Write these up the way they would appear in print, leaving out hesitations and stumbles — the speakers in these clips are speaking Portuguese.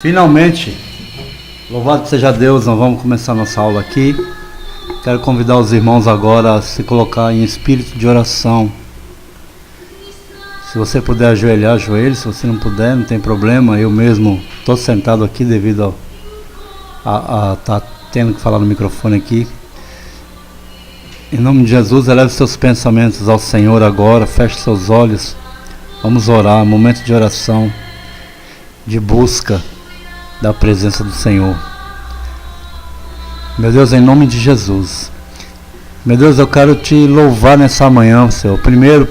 Finalmente, louvado seja Deus, nós vamos começar nossa aula aqui. Quero convidar os irmãos agora a se colocar em espírito de oração. Se você puder ajoelhar, ajoelhe. Se você não puder, não tem problema. Eu mesmo estou sentado aqui devido a estar tendo que falar no microfone aqui. Em nome de Jesus, eleve seus pensamentos ao Senhor agora. Feche seus olhos. Vamos orar, momento de oração, de busca da presença do Senhor. Meu Deus, em nome de Jesus, meu Deus, eu quero te louvar nessa manhã, Senhor. Primeiro,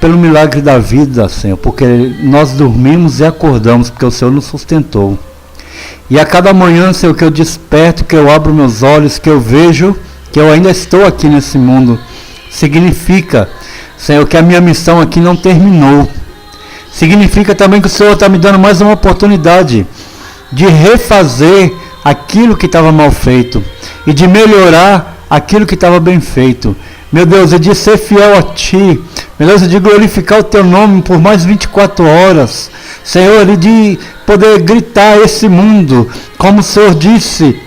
pelo milagre da vida, Senhor, porque nós dormimos e acordamos, porque o Senhor nos sustentou. E a cada manhã, Senhor, que eu desperto, que eu abro meus olhos, que eu vejo que eu ainda estou aqui nesse mundo, significa, Senhor, que a minha missão aqui não terminou. Significa também que o Senhor está me dando mais uma oportunidade de refazer aquilo que estava mal feito e de melhorar aquilo que estava bem feito. Meu Deus, e de ser fiel a Ti. Meu Deus, e de glorificar o Teu nome por mais 24 horas. Senhor, e de poder gritar a esse mundo, como o Senhor disse,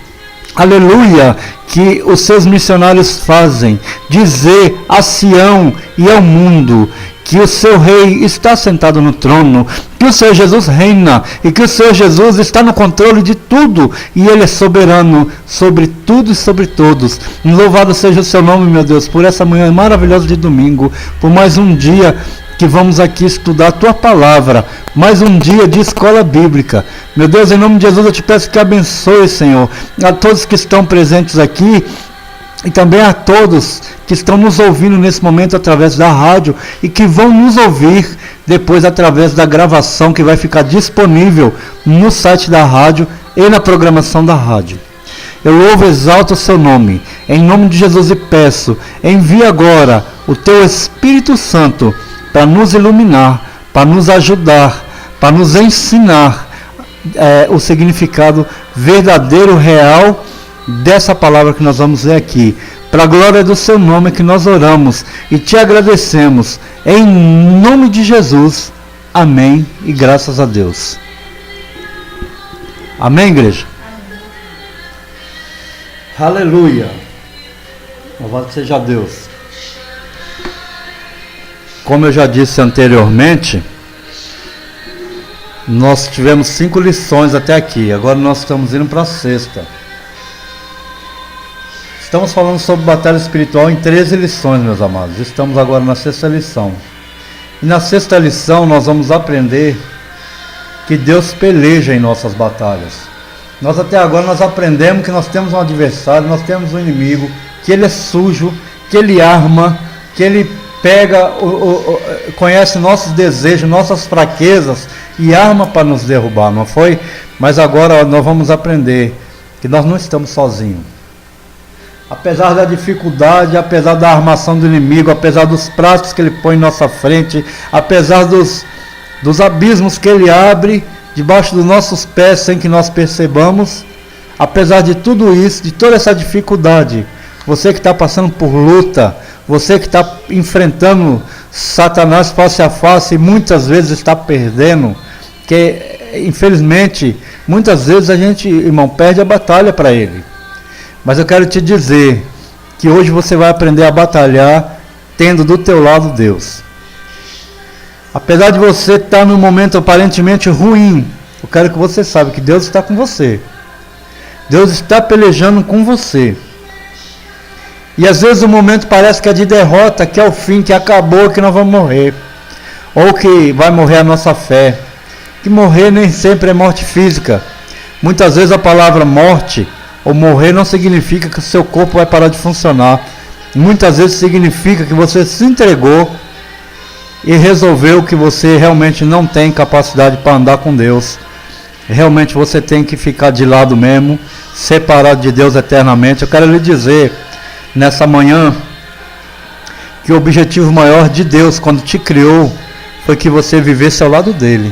aleluia, que os seus missionários fazem, dizer a Sião e ao mundo que o seu rei está sentado no trono, que o Senhor Jesus reina e que o Senhor Jesus está no controle de tudo e Ele é soberano sobre tudo e sobre todos. Louvado seja o seu nome, meu Deus, por essa manhã maravilhosa de domingo, por mais um dia que vamos aqui estudar a Tua Palavra, mais um dia de escola bíblica. Meu Deus, em nome de Jesus eu te peço que abençoe, Senhor, a todos que estão presentes aqui, e também a todos que estão nos ouvindo nesse momento através da rádio e que vão nos ouvir depois através da gravação que vai ficar disponível no site da rádio e na programação da rádio. Eu louvo e exalto o seu nome, em nome de Jesus, e peço, envie agora o teu Espírito Santo para nos iluminar, para nos ajudar, para nos ensinar o significado verdadeiro, real dessa palavra que nós vamos ler aqui. Para a glória do seu nome que nós oramos e te agradecemos, em nome de Jesus, amém e graças a Deus. Amém, igreja? Amém. Aleluia, louvado seja Deus. Como eu já disse anteriormente, nós tivemos 5 lições até aqui, agora nós estamos indo para a 6ª. Estamos falando sobre batalha espiritual em 13 lições, meus amados. Estamos agora na 6ª lição. E na 6ª lição nós vamos aprender que Deus peleja em nossas batalhas. Nós até agora nós aprendemos que nós temos um adversário, nós temos um inimigo, que ele é sujo, que ele arma, que ele pega, conhece nossos desejos, nossas fraquezas e arma para nos derrubar, não foi? Mas agora nós vamos aprender que nós não estamos sozinhos. Apesar da dificuldade, apesar da armação do inimigo, apesar dos pratos que ele põe em nossa frente, apesar dos abismos que ele abre debaixo dos nossos pés sem que nós percebamos, apesar de tudo isso, de toda essa dificuldade, você que está passando por luta, você que está enfrentando Satanás face a face e muitas vezes está perdendo, que infelizmente, muitas vezes a gente, irmão, perde a batalha para ele. Mas eu quero te dizer que hoje você vai aprender a batalhar tendo do teu lado Deus. Apesar de você estar num momento aparentemente ruim, eu quero que você saiba que Deus está com você. Deus está pelejando com você. E às vezes o momento parece que é de derrota, que é o fim, que acabou, que nós vamos morrer. Ou que vai morrer a nossa fé. Que morrer nem sempre é morte física. Muitas vezes a palavra morte ou morrer não significa que o seu corpo vai parar de funcionar. Muitas vezes significa que você se entregou e resolveu que você realmente não tem capacidade para andar com Deus. Realmente você tem que ficar de lado mesmo, separado de Deus eternamente. Eu quero lhe dizer nessa manhã que o objetivo maior de Deus quando te criou foi que você vivesse ao lado dele.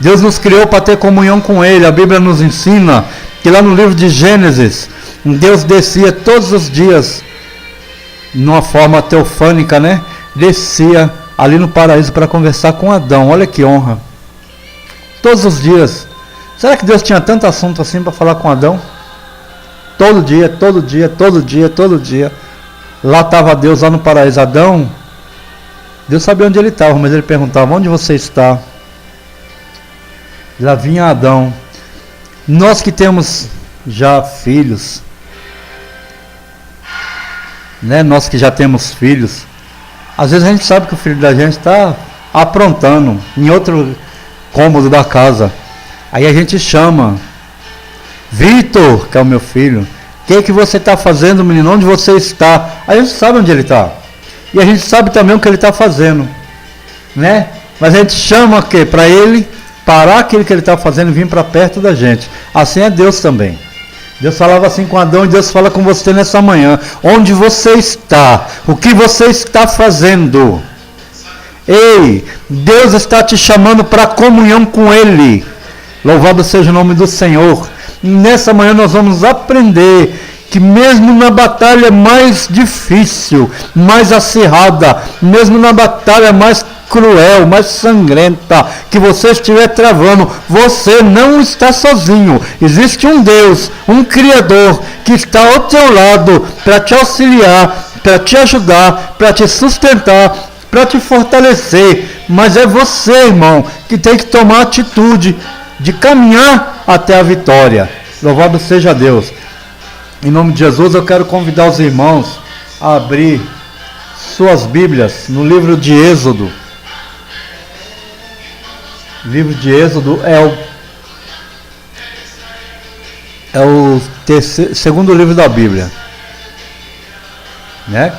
Deus nos criou para ter comunhão com ele. A Bíblia nos ensina que lá no livro de Gênesis, Deus descia todos os dias, numa forma teofânica, né? Descia ali no paraíso para conversar com Adão. Olha que honra. Todos os dias Será que Deus tinha tanto assunto assim para falar com Adão? Todo dia, todo dia, todo dia, todo dia. Lá estava Deus, lá no paraíso. Adão, Deus sabia onde ele estava, mas ele perguntava: onde você está? Lá vinha Adão. Nós que temos já filhos, né? Nós que já temos filhos, às vezes a gente sabe que o filho da gente está aprontando em outro cômodo da casa. Aí a gente chama: Vitor, que é o meu filho, o que você está fazendo, menino? Onde você está? Aí a gente sabe onde ele está. E a gente sabe também o que ele está fazendo, né? Mas a gente chama o quê? Para ele parar aquilo que ele está fazendo e vir para perto da gente. Assim é Deus também. Deus falava assim com Adão e Deus fala com você nessa manhã. Onde você está? O que você está fazendo? Ei, Deus está te chamando para comunhão com Ele. Louvado seja o nome do Senhor. Nessa manhã nós vamos aprender que mesmo na batalha mais difícil, mais acirrada, mesmo na batalha mais cruel, mais sangrenta que você estiver travando, você não está sozinho. Existe um Deus, um Criador que está ao teu lado para te auxiliar, para te ajudar, para te sustentar, para te fortalecer. Mas é você, irmão, que tem que tomar a atitude de caminhar até a vitória. Louvado seja Deus. Em nome de Jesus, eu quero convidar os irmãos a abrir suas Bíblias no livro de Êxodo. O livro de Êxodo é o segundo livro da Bíblia, né?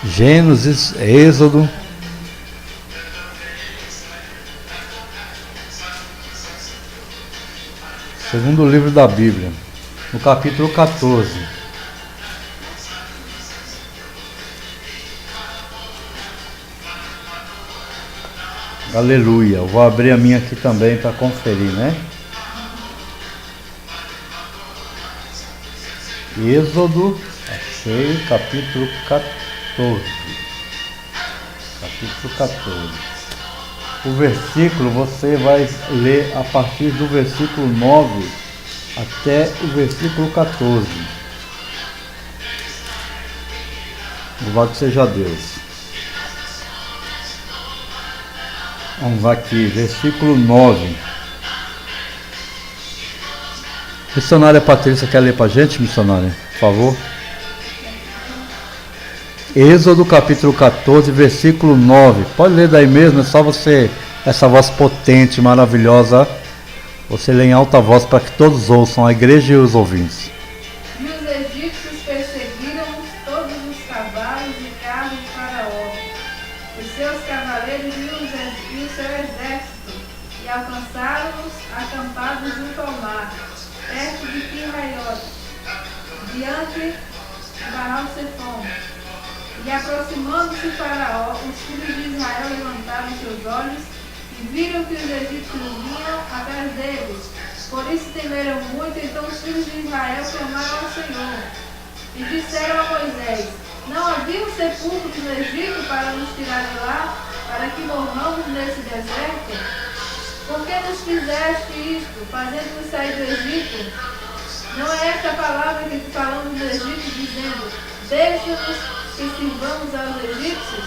Gênesis, Êxodo. Segundo livro da Bíblia, no capítulo 14. Aleluia. Eu vou abrir a minha aqui também para conferir, né? Êxodo, achei, capítulo 14. Capítulo 14. O versículo você vai ler a partir do versículo 9 até o versículo 14. Louvado seja Deus. Vamos aqui, versículo 9. Missionária Patrícia, quer ler para a gente, missionária? Por favor. Êxodo capítulo 14, versículo 9. Pode ler daí mesmo, é só você, essa voz potente, maravilhosa, você lê em alta voz para que todos ouçam, a igreja e os ouvintes. E os egípcios perseguiram todos os cavalos e carros de Faraó, os seus cavaleiros e o seu exército, e alcançaram-nos acampados junto ao mar, perto de Pirraiot, diante de Baal-Zephon. E aproximando-se Faraó, os filhos de Israel levantaram seus olhos e viram que os egípcios vinham atrás deles. Por isso temeram muito, então os filhos de Israel clamaram ao Senhor. E disseram a Moisés: não havia um sepulcro no Egito para nos tirar de lá, para que morramos nesse deserto? Por que nos fizeste isto, fazendo-nos sair do Egito? Não é esta a palavra que falamos do Egito, dizendo: deixa-nos que sirvamos aos egípcios?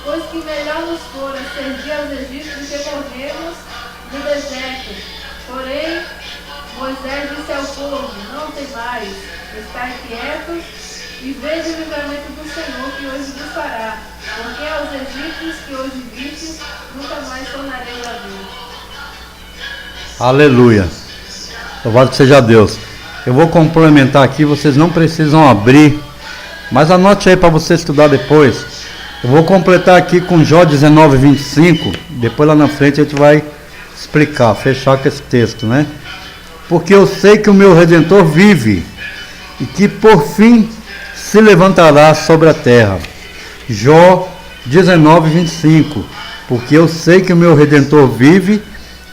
Pois que melhor nos fora servir aos egípcios do que morrermos no deserto. Porém, Moisés disse ao povo: não temais, estai quietos e vede o livramento do Senhor que hoje vos fará, porque aos egípcios que hoje vistes, nunca mais tornarei a ver. Aleluia. Louvado seja Deus. Eu vou complementar aqui, vocês não precisam abrir, mas anote aí para você estudar depois. Eu vou completar aqui com Jó 19, 25. Depois lá na frente a gente vai explicar, fechar com esse texto, né? Porque eu sei que o meu Redentor vive e que por fim se levantará sobre a terra. Jó 19, 25. Porque eu sei que o meu Redentor vive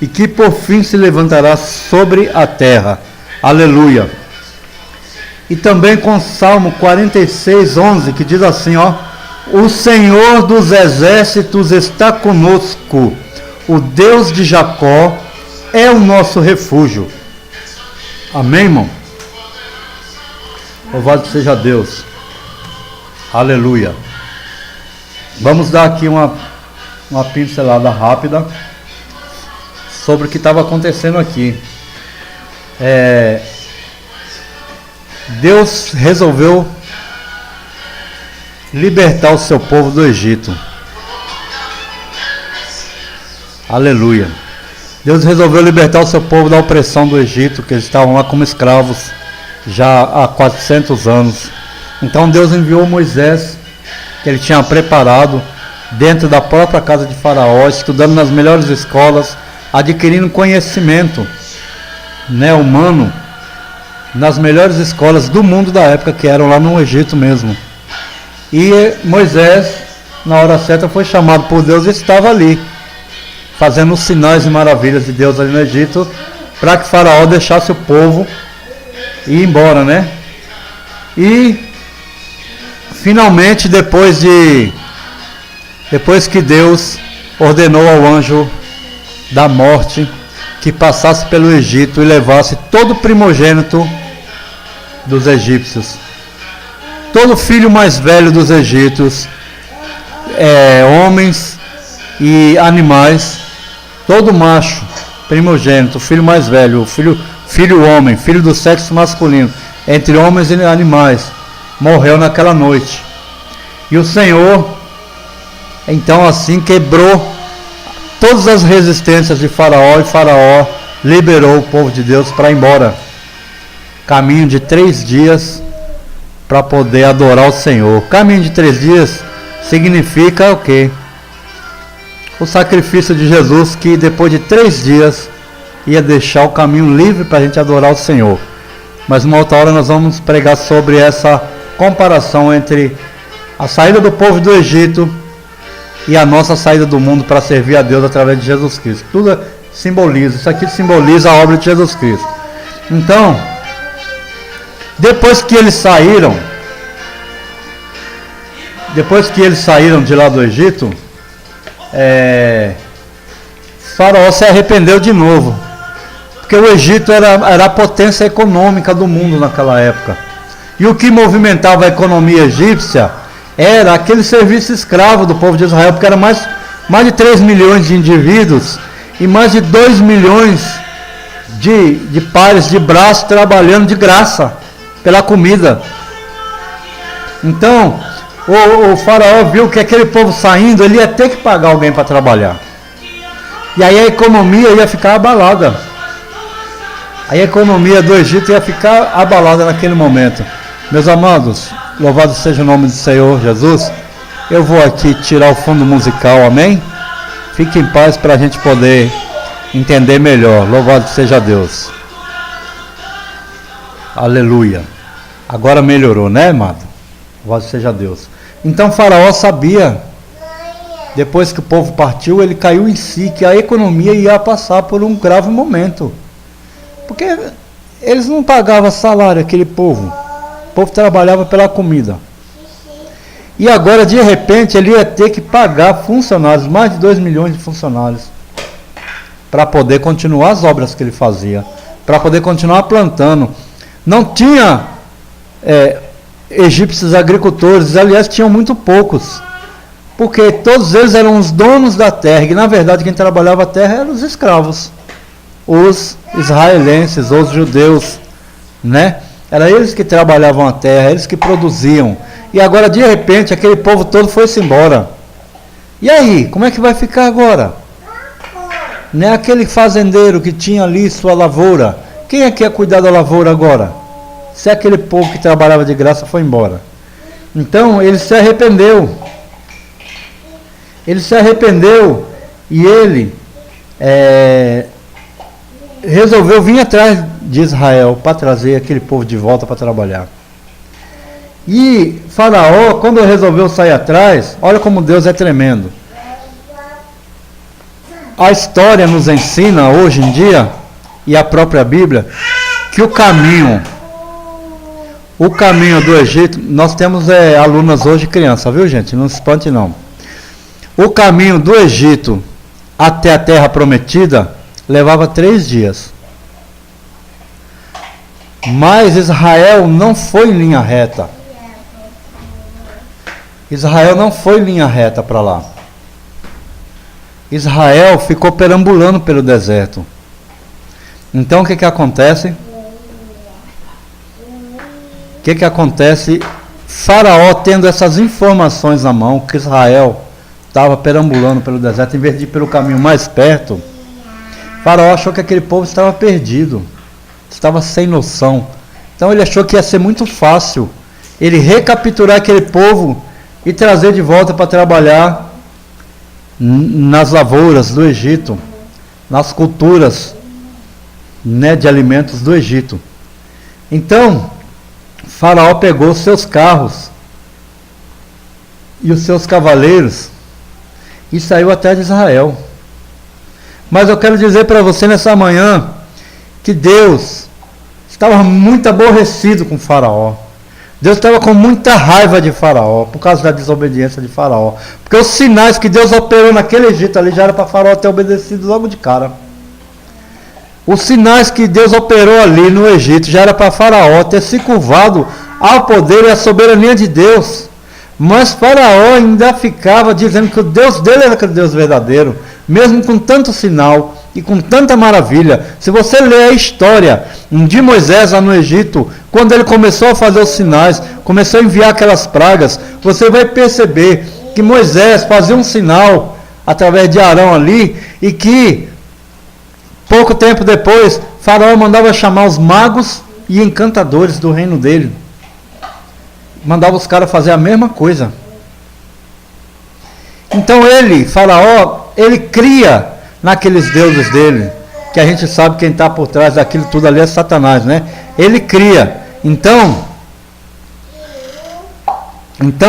e que por fim se levantará sobre a terra. Aleluia. E também com Salmo 46, 11, que diz assim, ó: o Senhor dos exércitos está conosco, o Deus de Jacó é o nosso refúgio. Amém, irmão? Louvado seja Deus. Aleluia. Vamos dar aqui uma pincelada rápida sobre o que estava acontecendo aqui. Deus resolveu libertar o seu povo do Egito. Aleluia. Deus resolveu libertar o seu povo da opressão do Egito, que eles estavam lá como escravos já há 400 anos. Então Deus enviou Moisés, que ele tinha preparado dentro da própria casa de Faraó, estudando nas melhores escolas, adquirindo conhecimento, humano, nas melhores escolas do mundo da época, que eram lá no Egito mesmo. E Moisés, na hora certa, foi chamado por Deus e estava ali, fazendo os sinais e maravilhas de Deus ali no Egito, para que Faraó deixasse o povo ir embora, E finalmente, depois que Deus ordenou ao anjo da morte que passasse pelo Egito e levasse todo o primogênito dos egípcios, todo filho mais velho dos egípcios, homens e animais, todo macho primogênito, filho mais velho, filho homem, filho do sexo masculino, entre homens e animais, morreu naquela noite. E o Senhor, então, assim quebrou todas as resistências de Faraó, e Faraó liberou o povo de Deus para ir embora. Caminho de 3 dias para poder adorar o Senhor. Caminho de 3 dias significa o quê? O sacrifício de Jesus, que depois de 3 dias ia deixar o caminho livre para a gente adorar o Senhor. Mas uma outra hora nós vamos pregar sobre essa comparação entre a saída do povo do Egito e a nossa saída do mundo para servir a Deus através de Jesus Cristo. Tudo simboliza, isso aqui simboliza a obra de Jesus Cristo. Então, depois que eles saíram de lá do Egito, Faraó se arrependeu de novo, porque o Egito era a potência econômica do mundo naquela época, e o que movimentava a economia egípcia era aquele serviço escravo do povo de Israel, porque era mais de 3 milhões de indivíduos e mais de 2 milhões de pares de braços trabalhando de graça pela comida. Então o Faraó viu que aquele povo saindo, ele ia ter que pagar alguém para trabalhar, e aí a economia ia ficar abalada. A economia do Egito ia ficar abalada naquele momento. Meus amados, louvado seja o nome do Senhor Jesus. Eu vou aqui tirar o fundo musical, amém? Fique em paz para a gente poder entender melhor. Louvado seja Deus. Aleluia. Agora melhorou, né, amado? Louvado seja Deus. Então Faraó sabia, depois que o povo partiu, ele caiu em si, que a economia ia passar por um grave momento. Porque eles não pagavam salário, aquele povo. O povo trabalhava pela comida. E agora, de repente, ele ia ter que pagar funcionários, mais de 2 milhões de funcionários, para poder continuar as obras que ele fazia, para poder continuar plantando. Não tinha egípcios agricultores, aliás, tinham muito poucos, porque todos eles eram os donos da terra, e na verdade quem trabalhava a terra eram os escravos, os israelenses, os judeus, Era eles que trabalhavam a terra, eles que produziam. E agora, de repente, aquele povo todo foi-se embora. E aí, como é que vai ficar agora? Aquele fazendeiro que tinha ali sua lavoura, quem é que ia cuidar da lavoura agora? Se aquele povo que trabalhava de graça foi embora. Então, ele se arrependeu. Ele se arrependeu e ele resolveu vir atrás de Israel para trazer aquele povo de volta para trabalhar. E Faraó, quando resolveu sair atrás, olha como Deus é tremendo. A história nos ensina hoje em dia, e a própria Bíblia, que o caminho do Egito, nós temos alunas hoje criança, viu gente? Não se espante não. O caminho do Egito até a terra prometida levava 3 dias. Mas Israel não foi em linha reta. Israel não foi em linha reta para lá. Israel ficou perambulando pelo deserto. Então o que acontece? O que acontece? Faraó, tendo essas informações na mão, que Israel estava perambulando pelo deserto, em vez de ir pelo caminho mais perto, Faraó achou que aquele povo estava perdido, estava sem noção. Então ele achou que ia ser muito fácil ele recapturar aquele povo e trazer de volta para trabalhar nas lavouras do Egito, nas culturas, né, de alimentos do Egito. Então Faraó pegou os seus carros e os seus cavaleiros e saiu atrás de Israel. Mas eu quero dizer para você nessa manhã que Deus estava muito aborrecido com Faraó. Deus estava com muita raiva de Faraó por causa da desobediência de Faraó. Porque os sinais que Deus operou naquele Egito ali já era para Faraó ter obedecido logo de cara. Os sinais que Deus operou ali no Egito já era para Faraó ter se curvado ao poder e à soberania de Deus. Mas Faraó ainda ficava dizendo que o Deus dele era aquele Deus verdadeiro, mesmo com tanto sinal e com tanta maravilha. Se você ler a história de Moisés lá no Egito, quando ele começou a fazer os sinais, começou a enviar aquelas pragas, você vai perceber que Moisés fazia um sinal através de Arão ali, e que pouco tempo depois Faraó mandava chamar os magos e encantadores do reino dele. Mandava os caras fazer a mesma coisa. Então ele, Faraó, ele cria naqueles deuses dele, que a gente sabe quem está por trás daquilo tudo ali é Satanás, né? Ele cria. Então,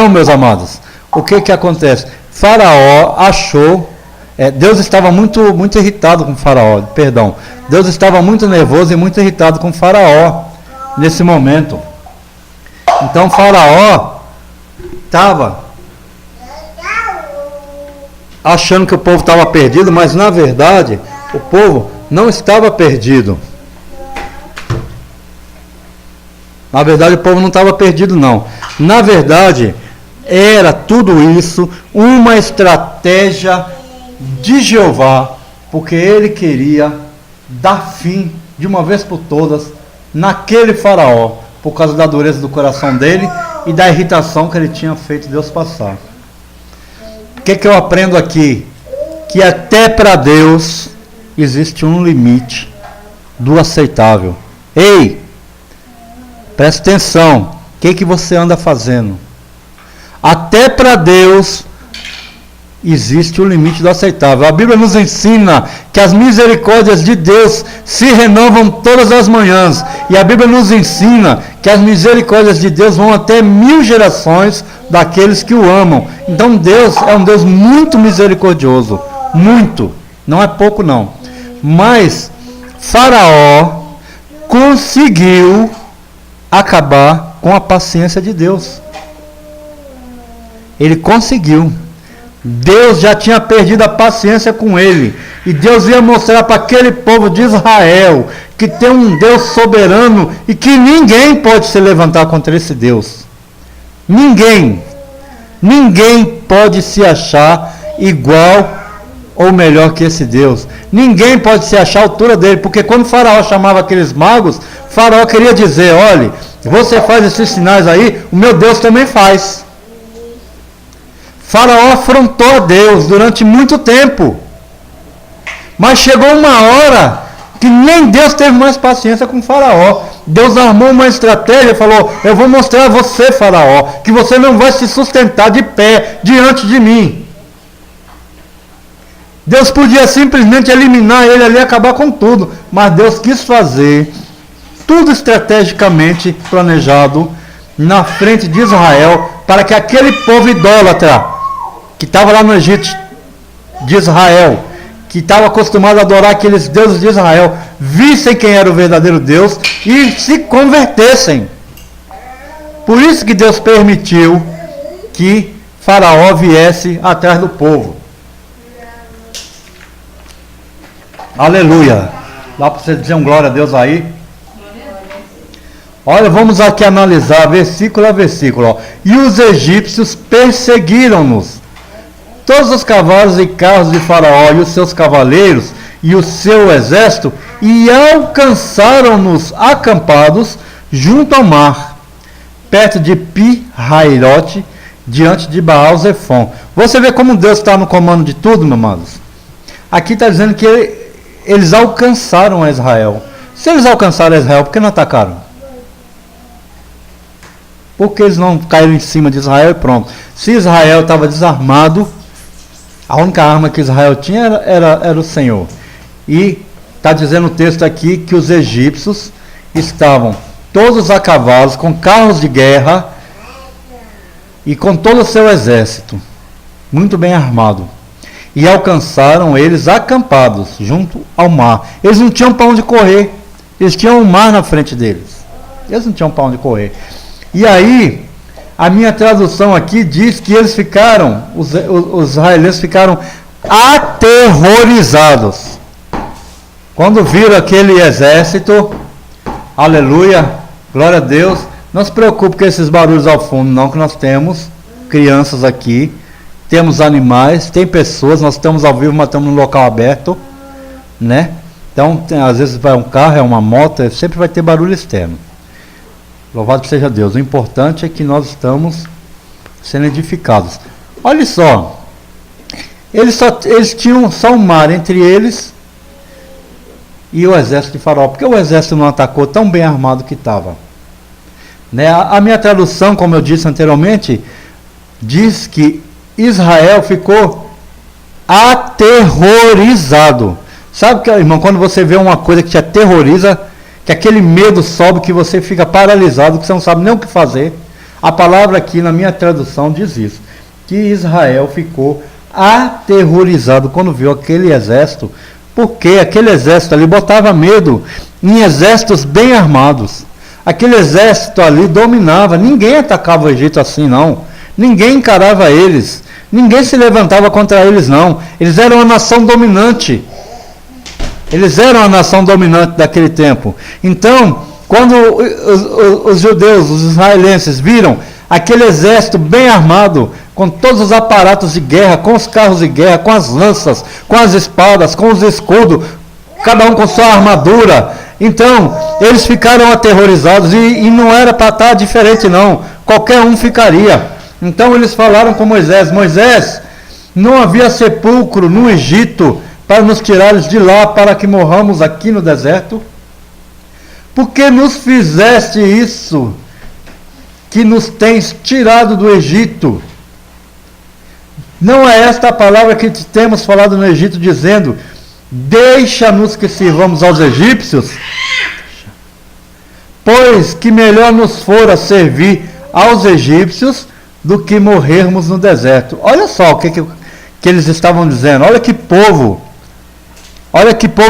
meus amados, o que acontece? Faraó achou, Deus estava muito irritado com Faraó, perdão. Deus estava muito nervoso e muito irritado com Faraó nesse momento. Então Faraó estava achando que o povo estava perdido, mas na verdade o povo não estava perdido. Na verdade o povo não estava perdido não. Na verdade era tudo isso uma estratégia de Jeová, porque ele queria dar fim de uma vez por todas naquele Faraó, por causa da dureza do coração dele e da irritação que ele tinha feito Deus passar. O que eu aprendo aqui? Que até para Deus existe um limite do aceitável. Ei, presta atenção, o que você anda fazendo? Até para Deus existe o limite do aceitável. A Bíblia nos ensina que as misericórdias de Deus se renovam todas as manhãs. E a Bíblia nos ensina que as misericórdias de Deus vão até 1000 gerações daqueles que o amam. Então Deus é um Deus muito misericordioso. Muito. Não é pouco não. Mas Faraó conseguiu acabar com a paciência de Deus. Ele conseguiu. Deus já tinha perdido a paciência com ele. E Deus ia mostrar para aquele povo de Israel que tem um Deus soberano e que ninguém pode se levantar contra esse Deus. Ninguém. Ninguém pode se achar igual ou melhor que esse Deus. Ninguém pode se achar à altura dele. Porque quando Faraó chamava aqueles magos, Faraó queria dizer: olha, você faz esses sinais aí, o meu Deus também faz. Faraó afrontou a Deus durante muito tempo. Mas chegou uma hora que nem Deus teve mais paciência com Faraó. Deus armou uma estratégia e falou: eu vou mostrar a você, Faraó, que você não vai se sustentar de pé diante de mim. Deus podia simplesmente eliminar ele ali e acabar com tudo. Mas Deus quis fazer tudo estrategicamente planejado na frente de Israel, para que aquele povo idólatra que estava lá no Egito de Israel, que estava acostumado a adorar aqueles deuses de Israel, vissem quem era o verdadeiro Deus e se convertessem. Por isso que Deus permitiu que Faraó viesse atrás do povo. Aleluia. Dá para você dizer um glória a Deus aí? Olha, vamos aqui analisar versículo a versículo. Ó. E os egípcios perseguiram-nos. Todos os cavalos e carros de Faraó e os seus cavaleiros e o seu exército, e alcançaram-nos acampados junto ao mar, perto de Pi-Hairote, diante de Baal-Zefon. Você vê como Deus está no comando de tudo, meus amados? Aqui está dizendo que eles alcançaram Israel. Se eles alcançaram Israel, por que não atacaram? Porque eles não caíram em cima de Israel e pronto. Se Israel estava desarmado, a única arma que Israel tinha era o Senhor. E está dizendo o texto aqui que os egípcios estavam todos a cavalos, com carros de guerra e com todo o seu exército, muito bem armado. E alcançaram eles acampados junto ao mar. Eles não tinham para onde correr. Eles tinham o mar na frente deles. Eles não tinham para onde correr. E aí, a minha tradução aqui diz que eles ficaram, os israelenses ficaram aterrorizados. Quando viram aquele exército, aleluia, glória a Deus, não se preocupe com esses barulhos ao fundo, não, que nós temos crianças aqui, temos animais, tem pessoas, nós estamos ao vivo, mas estamos num local aberto, né? Então, às vezes vai um carro, é uma moto, sempre vai ter barulho externo. Louvado seja Deus. O importante é que nós estamos sendo edificados. Olha só, eles tinham só um mar entre eles e o exército de Faraó. Por que o exército não atacou tão bem armado que estava? Né? A minha tradução, como eu disse anteriormente, diz que Israel ficou aterrorizado. Sabe, irmão, quando você vê uma coisa que te aterroriza, que aquele medo sobe, que você fica paralisado, que você não sabe nem o que fazer. A palavra aqui na minha tradução diz isso, que Israel ficou aterrorizado quando viu aquele exército, porque aquele exército ali botava medo em exércitos bem armados. Aquele exército ali dominava, ninguém atacava o Egito assim não, ninguém encarava eles, ninguém se levantava contra eles não, eles eram uma nação dominante. Eles eram a nação dominante daquele tempo. Então, quando os judeus, os israelenses, viram aquele exército bem armado, com todos os aparatos de guerra, com os carros de guerra, com as lanças, com as espadas, com os escudos, cada um com sua armadura, então, eles ficaram aterrorizados, e não era para estar diferente não, qualquer um ficaria. Então, eles falaram com Moisés: Moisés, não havia sepulcro no Egito para nos tirares de lá, para que morramos aqui no deserto? Por que nos fizeste isso, que nos tens tirado do Egito? Não é esta a palavra que temos falado no Egito, dizendo: deixa-nos que sirvamos aos egípcios? Pois que melhor nos fora servir aos egípcios do que morrermos no deserto. Olha só o que eles estavam dizendo. Olha que povo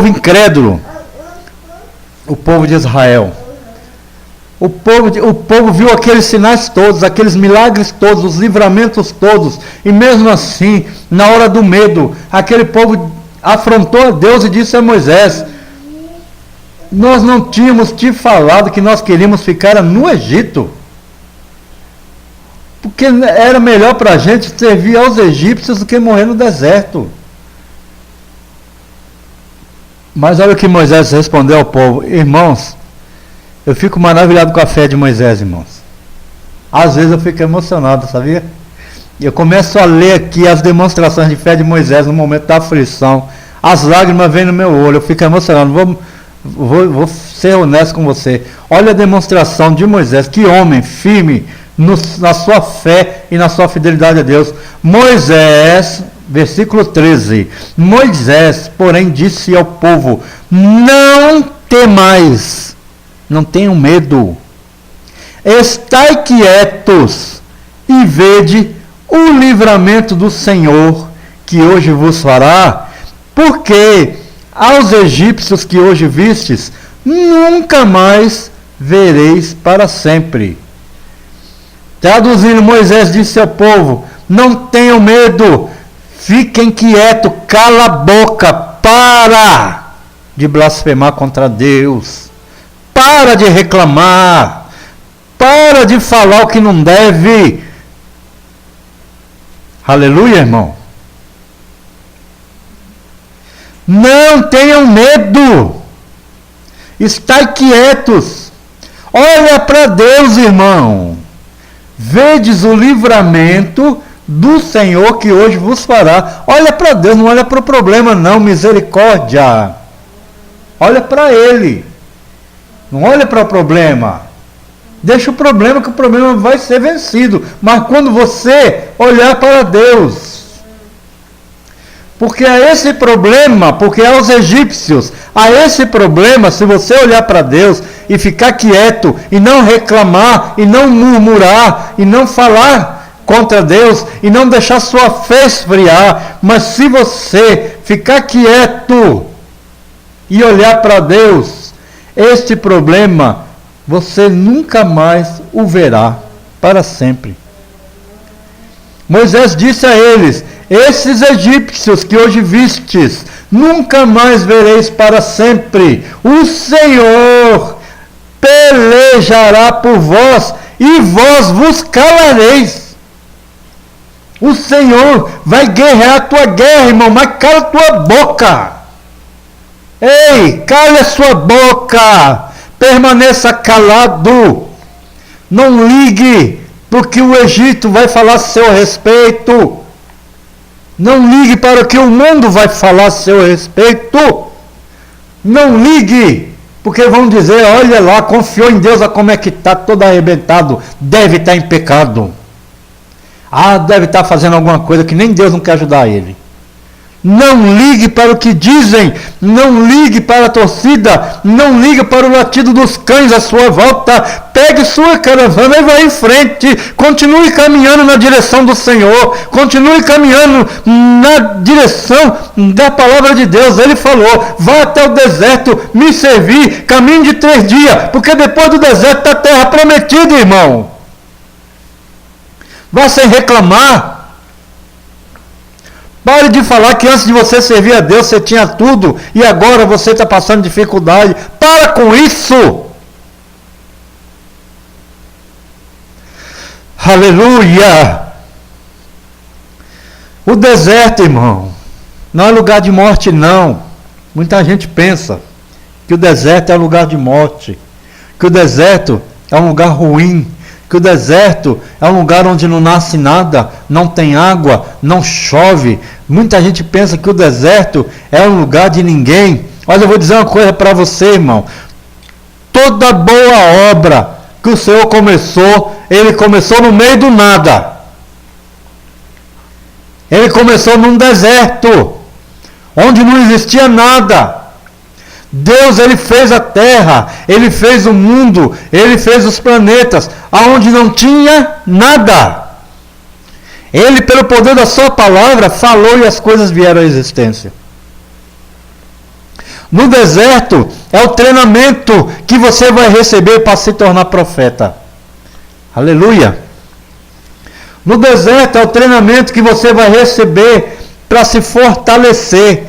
incrédulo, o povo de Israel. O povo viu aqueles sinais todos, aqueles milagres todos, os livramentos todos, e mesmo assim, na hora do medo, aquele povo afrontou a Deus e disse a Moisés: nós não tínhamos te falado que nós queríamos ficar no Egito? Porque era melhor para a gente servir aos egípcios do que morrer no deserto. Mas olha o que Moisés respondeu ao povo. Irmãos, eu fico maravilhado com a fé de Moisés, irmãos. Às vezes eu fico emocionado, sabia? Eu começo a ler aqui as demonstrações de fé de Moisés no momento da aflição. As lágrimas vêm no meu olho, eu fico emocionado. Vou ser honesto com você. Olha a demonstração de Moisés, que homem firme na sua fé e na sua fidelidade a Deus. Moisés, versículo 13: Moisés, porém, disse ao povo: não temais, não tenham medo, estai quietos e vede o livramento do Senhor que hoje vos fará, porque aos egípcios que hoje vistes, nunca mais vereis para sempre. Traduzindo, Moisés disse ao povo: não tenham medo, fiquem quietos, cala a boca, para! de blasfemar contra Deus. Para de reclamar. Para de falar o que não deve. Aleluia, irmão. Não tenham medo. Estai quietos. Olha para Deus, irmão. Vedes o livramento do Senhor que hoje vos fará. Olha para Deus, não olha para o problema não, misericórdia. Olha para Ele. Não olha para o problema. Deixa o problema, que o problema vai ser vencido. Mas quando você olhar para Deus, porque a esse problema, porque aos egípcios, a esse problema, se você olhar para Deus e ficar quieto, e não reclamar, e não murmurar, e não falar contra Deus, e não deixar sua fé esfriar, mas se você ficar quieto e olhar para Deus, este problema, você nunca mais o verá para sempre. Moisés disse a eles: esses egípcios que hoje vistes, nunca mais vereis para sempre. O Senhor pelejará por vós e vós vos calareis. O Senhor vai guerrear a tua guerra, irmão, mas cala a tua boca. Ei, cale a sua boca. Permaneça calado. Não ligue porque o Egito vai falar a seu respeito. Não ligue para o que o mundo vai falar a seu respeito. Não ligue, porque vão dizer: olha lá, confiou em Deus, olha como é que está, todo arrebentado, deve estar em pecado. Deve estar fazendo alguma coisa que nem Deus não quer ajudar ele. Não ligue para o que dizem, não ligue para a torcida, não ligue para o latido dos cães à sua volta. Pegue sua caravana e vá em frente. Continue caminhando na direção do Senhor, continue caminhando na direção da palavra de Deus. Ele falou: vá até o deserto, me servir, caminho de 3 dias, porque depois do deserto está a terra prometida, irmão. Vá sem reclamar. Pare de falar que antes de você servir a Deus você tinha tudo e agora você está passando dificuldade. Para com isso! Aleluia! O deserto, irmão, não é lugar de morte, não. Muita gente pensa que o deserto é lugar de morte, que o deserto é um lugar ruim, que o deserto é um lugar onde não nasce nada, não tem água, não chove. Muita gente pensa que o deserto é um lugar de ninguém. Olha, eu vou dizer uma coisa para você, irmão. Toda boa obra que o Senhor começou, Ele começou no meio do nada. Ele começou num deserto, onde não existia nada. Deus, Ele fez a terra, Ele fez o mundo, Ele fez os planetas, aonde não tinha nada. Ele, pelo poder da sua palavra, falou e as coisas vieram à existência. No deserto, é o treinamento que você vai receber para se tornar profeta. Aleluia! No deserto, é o treinamento que você vai receber para se fortalecer.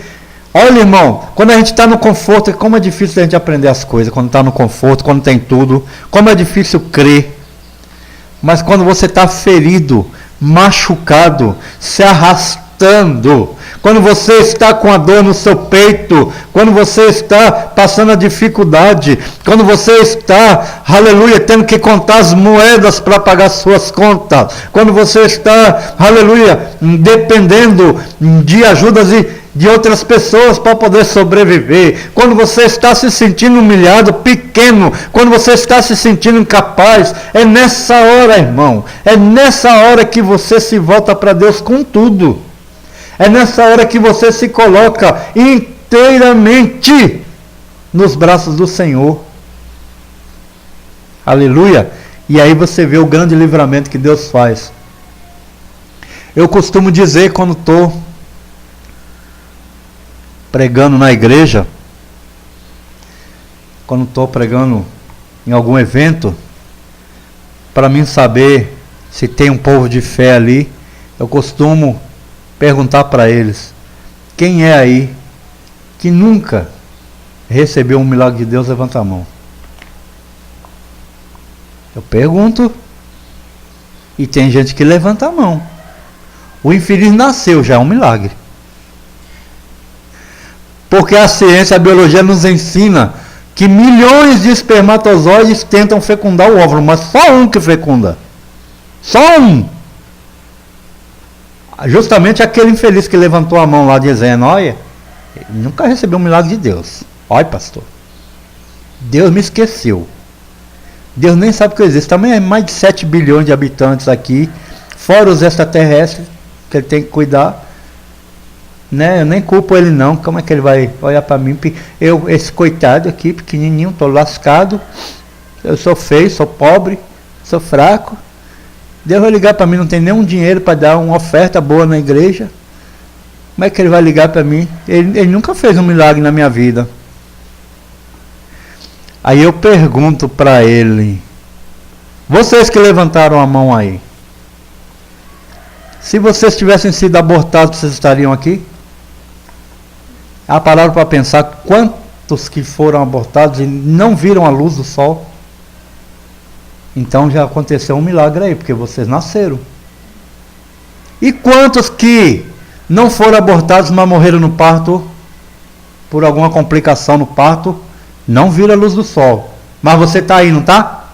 Olha, irmão, quando a gente está no conforto, como é difícil a gente aprender as coisas, quando está no conforto, quando tem tudo, como é difícil crer. Mas quando você está ferido, machucado, se arrastando, quando você está com a dor no seu peito, quando você está passando a dificuldade, quando você está, aleluia, tendo que contar as moedas para pagar suas contas, quando você está, aleluia, dependendo de ajudas de outras pessoas para poder sobreviver, quando você está se sentindo humilhado, pequeno, quando você está se sentindo incapaz, é nessa hora, irmão, é nessa hora que você se volta para Deus com tudo. É nessa hora que você se coloca inteiramente nos braços do Senhor. Aleluia! E aí você vê o grande livramento que Deus faz. Eu costumo dizer quando estou pregando na igreja, quando estou pregando em algum evento, para mim saber se tem um povo de fé ali, eu costumo perguntar para eles: quem é aí que nunca recebeu um milagre de Deus? Levanta a mão. Eu pergunto. E tem gente que levanta a mão. O infeliz nasceu, já é um milagre. Porque a ciência, a biologia nos ensina que milhões de espermatozoides tentam fecundar o óvulo, mas só um que fecunda. Só um. Justamente aquele infeliz que levantou a mão lá dizendo, olha, nunca recebeu um milagre de Deus. Olha, pastor, Deus me esqueceu. Deus nem sabe que eu existo. Também é mais de 7 bilhões de habitantes aqui, fora os extraterrestres, que ele tem que cuidar. Né? Eu nem culpo ele não. Como é que ele vai olhar para mim? Eu, esse coitado aqui, pequenininho, estou lascado. Eu sou feio, sou pobre, sou fraco. Deus vai ligar para mim, não tem nenhum dinheiro para dar uma oferta boa na igreja. Como é que ele vai ligar para mim? Ele nunca fez um milagre na minha vida. Aí eu pergunto para ele, vocês que levantaram a mão aí, se vocês tivessem sido abortados, vocês estariam aqui? Pararam para pensar quantos que foram abortados e não viram a luz do sol? Então já aconteceu um milagre aí, porque vocês nasceram. E quantos que não foram abortados, mas morreram no parto, por alguma complicação no parto, não viram a luz do sol? Mas você está aí, não está?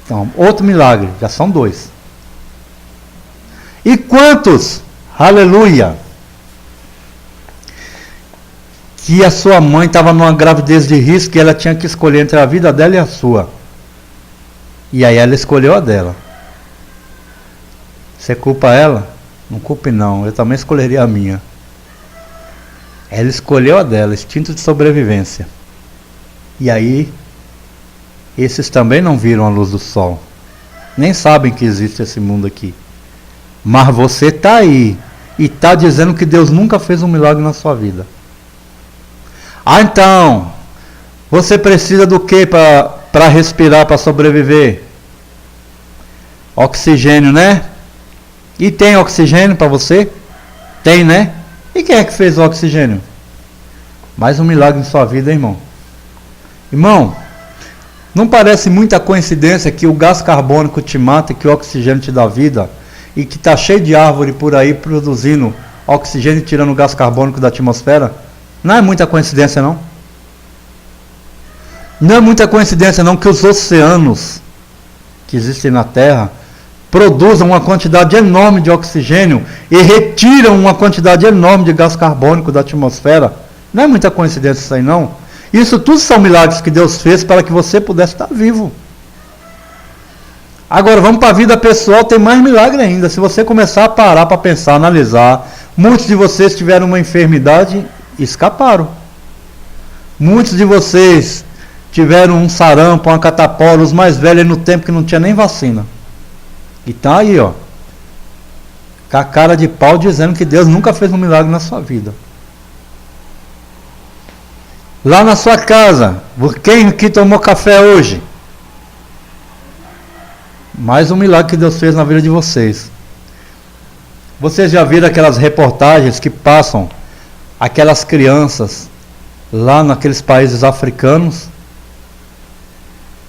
Então, outro milagre, já são 2. E quantos, aleluia, que a sua mãe estava numa gravidez de risco e ela tinha que escolher entre a vida dela e a sua. E aí ela escolheu a dela. Você culpa ela? Não culpe não, eu também escolheria a minha. Ela escolheu a dela, instinto de sobrevivência. E aí, esses também não viram a luz do sol. Nem sabem que existe esse mundo aqui. Mas você está aí e está dizendo que Deus nunca fez um milagre na sua vida. Então, você precisa do que para respirar, para sobreviver? Oxigênio, né? E tem oxigênio para você? Tem, né? E quem é que fez o oxigênio? Mais um milagre em sua vida, irmão. Irmão, não parece muita coincidência que o gás carbônico te mata e que o oxigênio te dá vida? E que está cheio de árvore por aí produzindo oxigênio e tirando o gás carbônico da atmosfera? Não é muita coincidência, não? Não é muita coincidência, não, que os oceanos que existem na Terra produzam uma quantidade enorme de oxigênio e retiram uma quantidade enorme de gás carbônico da atmosfera. Não é muita coincidência isso aí, não? Isso tudo são milagres que Deus fez para que você pudesse estar vivo. Agora vamos para a vida pessoal, tem mais milagre ainda. Se você começar a parar para pensar, analisar, muitos de vocês tiveram uma enfermidade e escaparam. Muitos de vocês tiveram um sarampo, uma catapora, os mais velhos no tempo que não tinha nem vacina. E tá aí, ó, com a cara de pau dizendo que Deus nunca fez um milagre na sua vida. Lá na sua casa, quem aqui tomou café hoje? Mais um milagre que Deus fez na vida de vocês. Vocês já viram aquelas reportagens que passam aquelas crianças lá naqueles países africanos?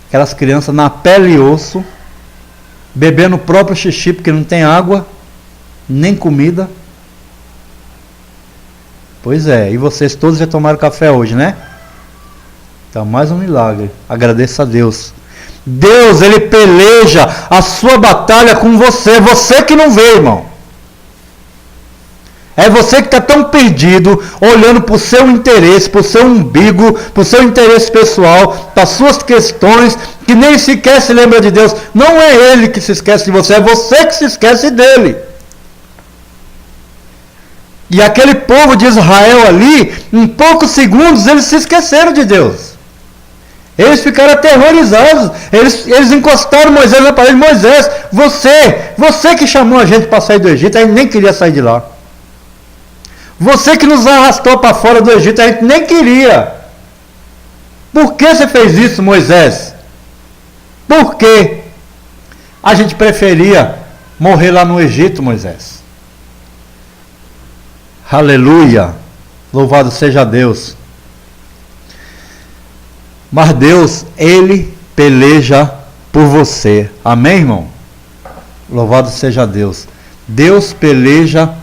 Aquelas crianças na pele e osso, bebendo o próprio xixi porque não tem água, nem comida. Pois é, e vocês todos já tomaram café hoje, né? Então, mais um milagre. Agradeça a Deus. Deus, Ele peleja a sua batalha com você. Você que não vê, irmão. É você que está tão perdido, olhando para o seu interesse, para o seu umbigo, para o seu interesse pessoal, para as suas questões, que nem sequer se lembra de Deus. Não é Ele que se esquece de você, é você que se esquece dele. E aquele povo de Israel ali, em poucos segundos, eles se esqueceram de Deus. Eles ficaram aterrorizados. Eles encostaram Moisés na parede. Moisés, você que chamou a gente para sair do Egito, a gente nem queria sair de lá. Você que nos arrastou para fora do Egito, a gente nem queria. Por que você fez isso, Moisés? Por que a gente preferia morrer lá no Egito, Moisés? Aleluia! Louvado seja Deus! Mas Deus, Ele peleja por você. Amém, irmão? Louvado seja Deus. Deus peleja